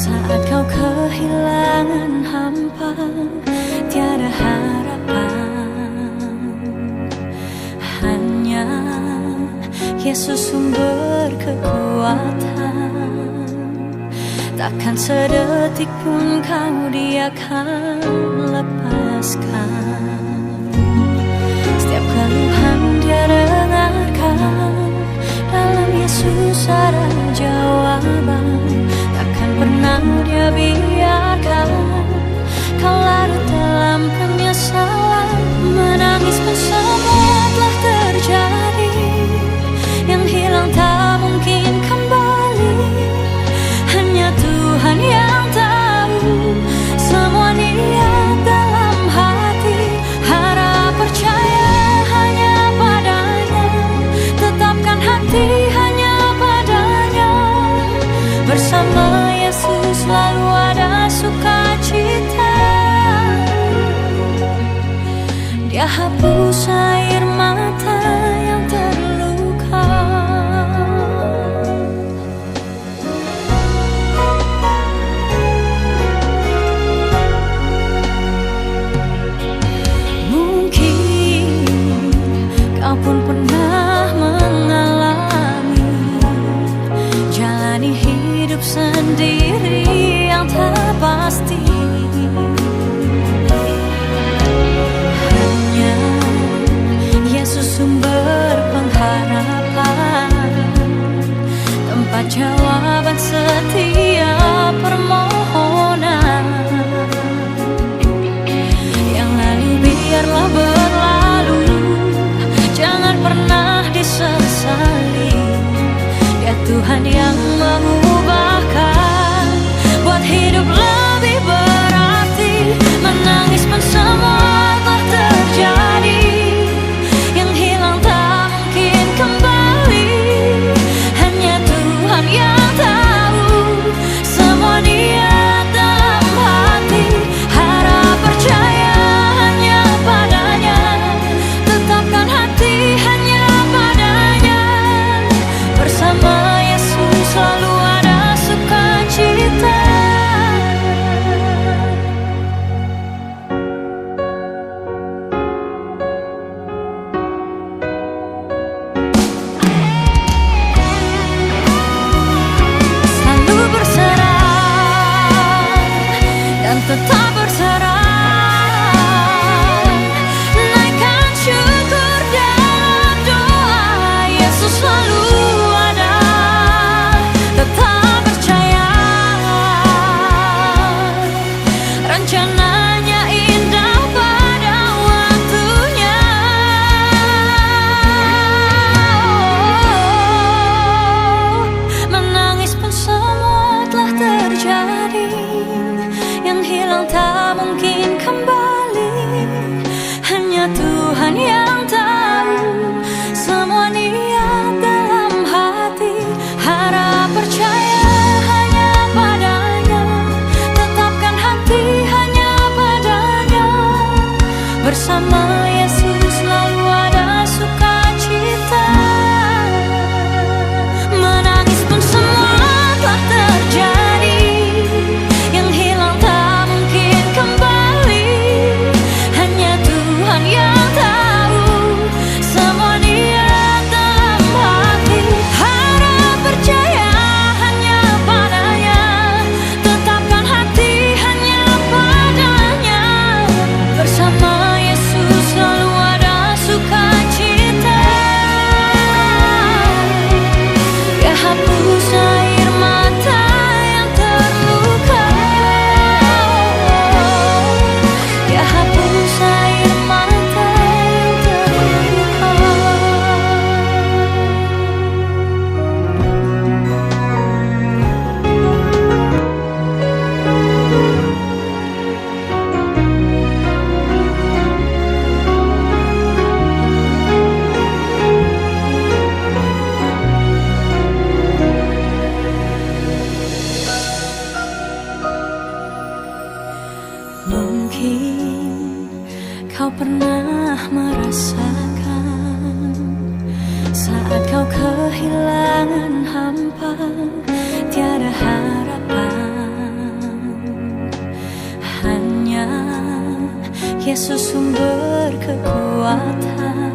Saat kau kehilangan hampa, tiada harapan, hanya Yesus sumber kekuatan. Takkan sedetik pun kau Dia akan lepaskan. Setiap keluhan Dia dengarkan, dalam Yesus ada jawaban. Takkan pernah Dia biarkan kau larut dalam penyesalan. Menangis pun semua telah terjadi, yang hilang tak mungkin kembali. Hanya Tuhan yang tahu semua niat dalam hati. Harap percaya hanya padanya, tetapkan hati hanya padanya. Bersama Yesus selalu ada sukacita. Dia hapus air mata yang terluka. Mungkin kau pun pernah mengalami jalani hidup sendiri yang tak pasti. Hanya Yesus sumber pengharapan, tempat jawaban setiap permohonan. Yang lalu biarlah berlalu, jangan pernah disesali. Dia Tuhan yang mengubahkan, buat hidup lebih berarti. Menangis pun semua telah terjadi, yang hilang tak mungkin kembali. Hanya Tuhan yang tahu semua niat dalam hati. Harap percaya hanya padanya, tetapkan hati hanya padanya. Bersama Yesus selalu ada sukacita. Selalu berserah dan tetap berserah. Naikkan syukur dalam doa. Yesus selalu ada, tetap percaya. Rencananya indah pada waktunya. Menangis pun semua telah terjadi, yang hilang tak mungkin kembali. Hanya Tuhan yang tahu semua niat dalam hati. Harap percaya hanya padanya, tetapkan hati hanya padanya. Bersama Yesus selalu ada sukacita. Menangis pun semua telah terjadi, yang hilang tak mungkin kembali. Hanya Tuhan yang tahu semua niat dalam hati. Harap percaya hanya padanya, tetapkan hati hanya padanya. Bersama Yesus selalu ada sukacita. Dia hapus air mata yang terluka. Dia hapus air mata yang terluka. Mungkin kau pernah merasakan saat kau kehilangan hampa, tiada harapan, Yesus sumber kekuatan.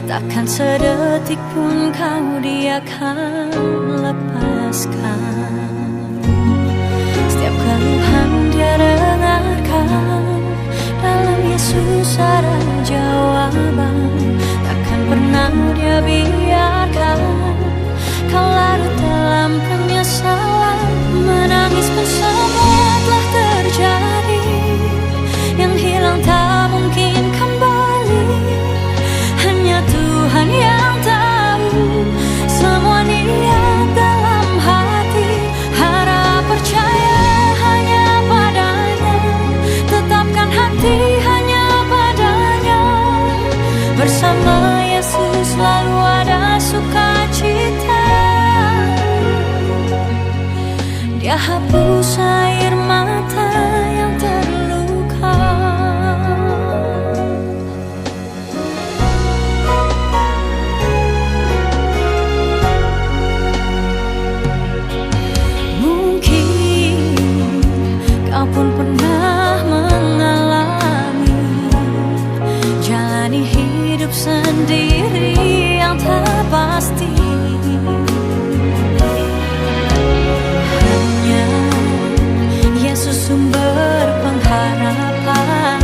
Takkan sedetik pun kau Dia akan lepaskan. Setiap keluhan Dia dengarkan, dalam Yesus ada jawaban. Takkan pernah Dia biarkan kau larut dalam penyesalan. Menangis pun semua telah terjadi, yang hilang tak mungkin kembali. Hanya Tuhan yang tahu semua niat dalam hati. Harap percaya hanya padanya, tetapkan hati hanya padanya. Bersama Yesus selalu ada sukacita. Dia hapus air mata yang terluka. Mungkin kau pun pernah mengalami jalani hidup sendiri yang tak pasti. Sumber pengharapan,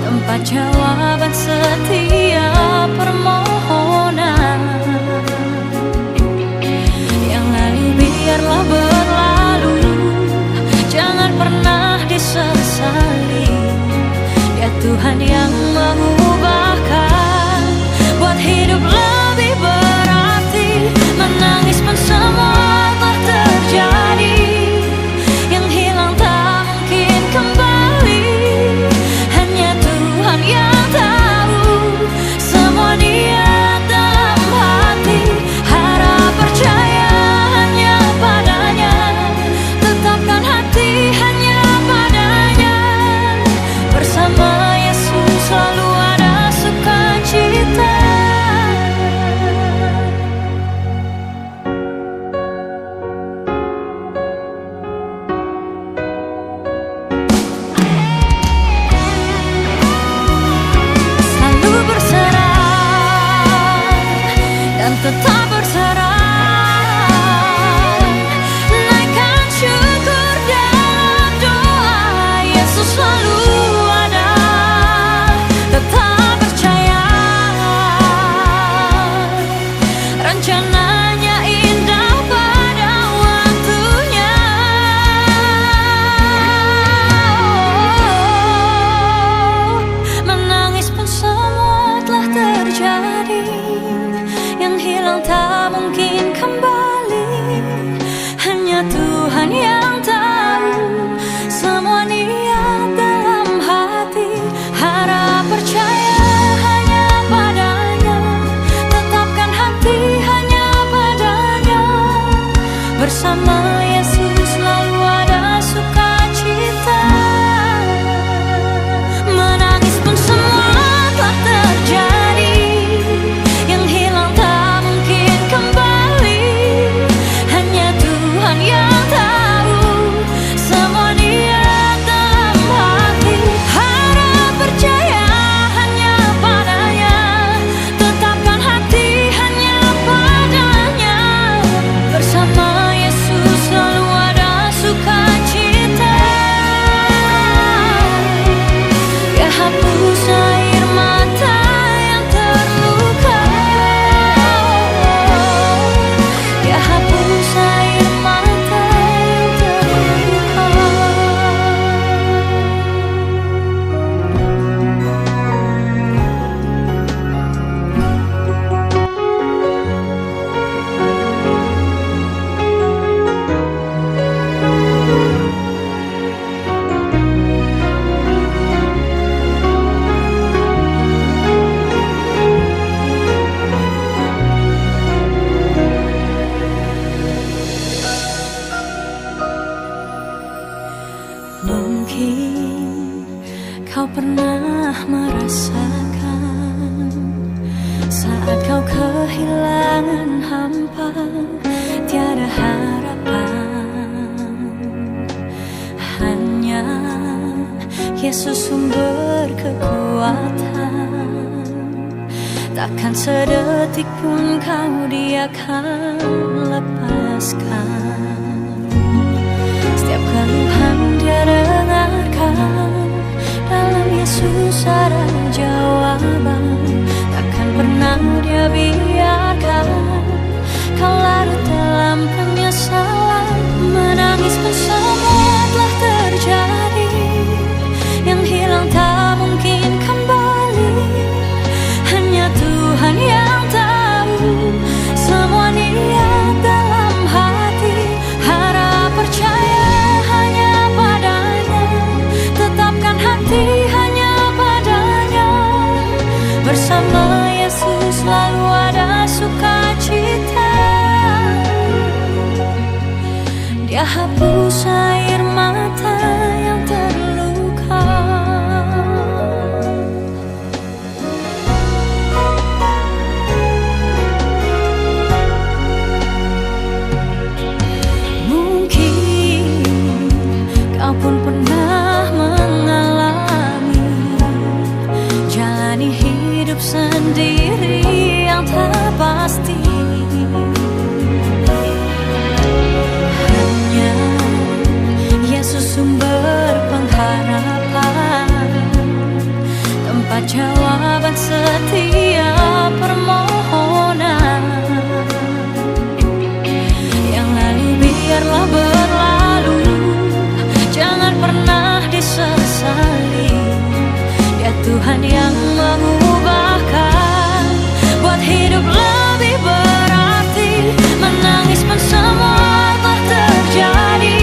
tempat jawaban setiap permohonan. Yang lalu biarlah berlalu, jangan pernah disesali. Ya Tuhan yang mengubahkan, buat hidup lebih berarti. Menangis pun semua telah terjadi, yang tahu semua niat dalam hati. Harap percaya hanya padanya, tetapkan hati hanya padanya. Bersama Yesus selalu ada sukacita. Tetap berserah, naikkan syukur dalam doa. Yesus selalu ada, tetap percaya. Rencananya indah pada waktunya. Menangis pun semua telah terjadi, yang hilang tak mungkin kembali. Hanya Tuhan yang tahu semua niat dalam hati. Harap percaya hanya padanya, tetapkan hati hanya padanya. Bersama Yesus selalu ada sukacita. Menangis pun semua telah terjadi, yang hilang tak mungkin kembali. Hanya Tuhan yang tahu semua niat dalam hati. Harap percaya hanya padanya, tetapkan hati hanya padanya. Bersama Yesus selalu ada sukacita. Dia hapus air mata yang terluka. Dia hapus air mata yang terluka. Mungkin kau pernah merasakan saat kau kehilangan hampa, tiada harapan. Hanya Yesus sumber kekuatan. Takkan sedetik pun kau Dia akan lepaskan. Setiap keluhan Dia dengarkan, dalam Yesus ada jawaban. Takkan pernah Dia biarkan kau larut dalam penyesalan. Menangis pun semua telah terjadi, yang hilang tak mungkin kembali. Hanya Tuhan yang tahu semua niat dalam hati. Harap percaya hanya padanya, tetapkan hati hanya padanya. Bersama Yesus selalu ada sukacita. Dia hapus air mata yang terluka. Mungkin kau pun pernah mengalami jalani hidup sendiri yang tak pasti. Hanya Yesus sumber pengharapan, tempat jawaban setiap permohonan. Yang lalu biarlah berlalu, jangan pernah disesali. Dia Tuhan yang mengubahkan, buat hidup lebih berarti. Menangis pun semua telah terjadi,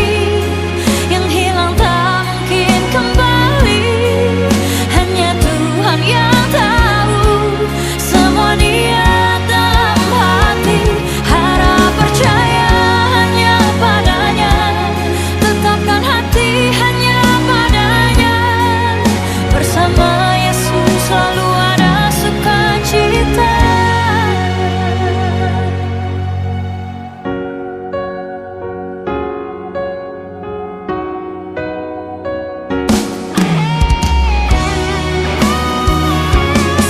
yang hilang tak mungkin kembali. Hanya Tuhan yang tahu semua niat dalam hati. Harap percaya hanya padanya, tetapkan hati hanya padanya. Bersama Yesus selalu ada sukacita.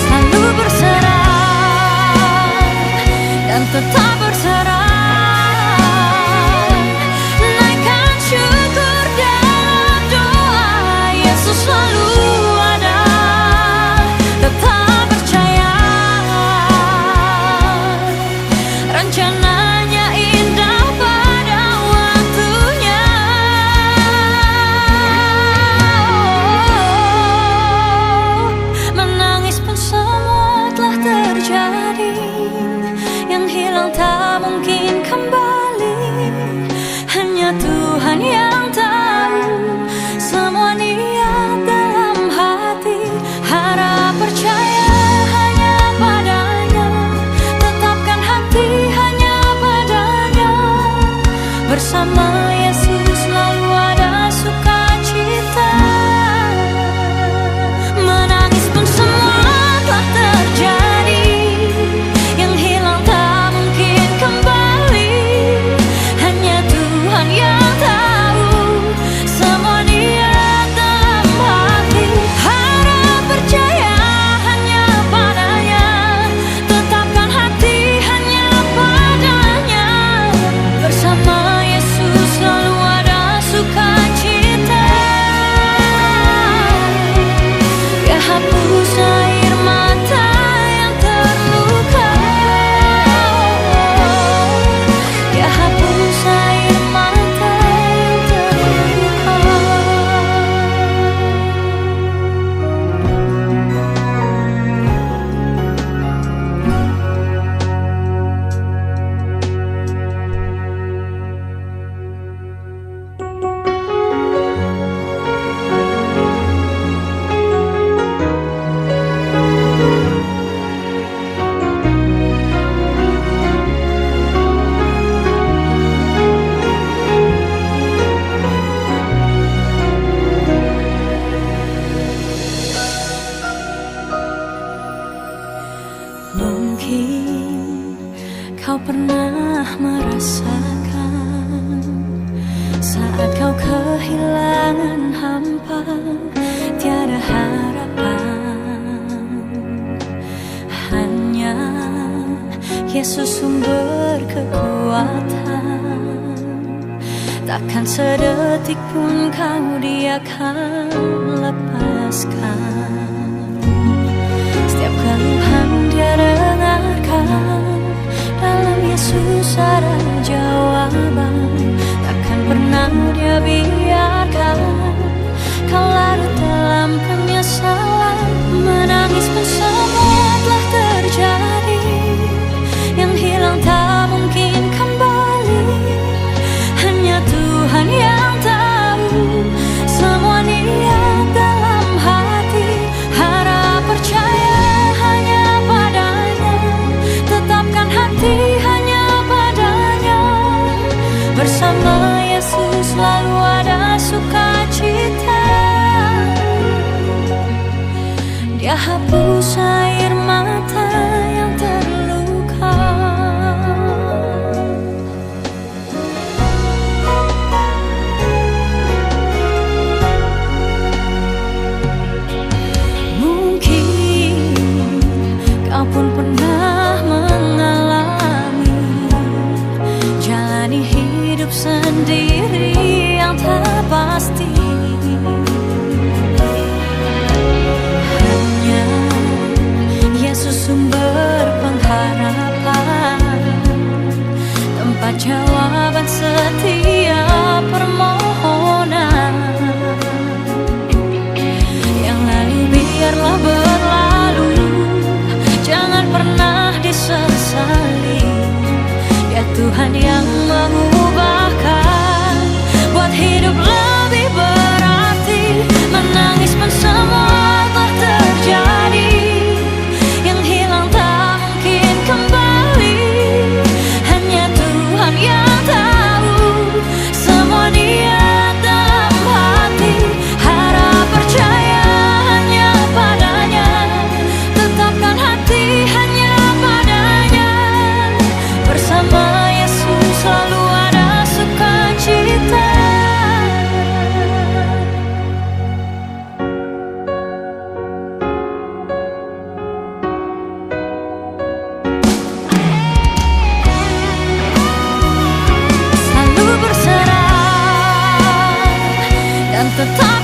Selalu berserah dan tetap berserah. Naikkan syukur dalam doa. Yesus selalu ada, tetap percaya. Rencananya indah pada waktunya. Menangis pun semua telah terjadi, yang hilang tak mungkin kembali. Hanya Tuhan yang tahu semua niat dalam hati. Harap percaya hanya padanya, tetapkan hati hanya padanya. Bersama Yesus selalu ada sukacita. Menangis pun semua telah terjadi, yang hilang tak mungkin kembali. Hanya Tuhan yang tahu semua niat dalam hati. Harap percaya hanya padanya, tetapkan hati hanya padanya. Bersama Yesus selalu ada sukacita. Dia hapus air mata yang terluka. Dia hapus air mata yang terluka. Mungkin kau pernah merasakan saat kau kehilangan hampa, tiada harapan. Hanya Yesus sumber kekuatan. Takkan sedetik pun kau Dia akan lepaskan. Setiap keluhan Dia dengarkan, dalam Yesus ada jawaban. Takkan pernah Dia biarkan kau larut dalam penyesalan. Menangis pun semua telah terjadi, yang hilang tak mungkin kembali. Hanya Tuhan yang tahu semua niat dalam hati. Harap percaya hanya padanya, tetapkan hati hanya padanya. Bersama Yesus selalu ada sukacita. Dia hapus air mata yang terluka. Mungkin kau pun pernah mengalami jalani hidup sendiri yang tak pasti. Hanya Yesus sumber pengharapan, tempat jawaban setiap permohonan. Yang lalu biarlah berlalu, jangan pernah disesali. Ya Tuhan yang mengubahkan, buat hidup lebih berarti. Menangis pun semua telah terjadi, yang hilang tak mungkin kembali. Hanya Tuhan yang tahu semua niat dalam hati. Harap percaya hanya padanya, tetapkan hati hanya padanya. Bersama Yesus selalu ada sukacita. Selalu berserah dan tetap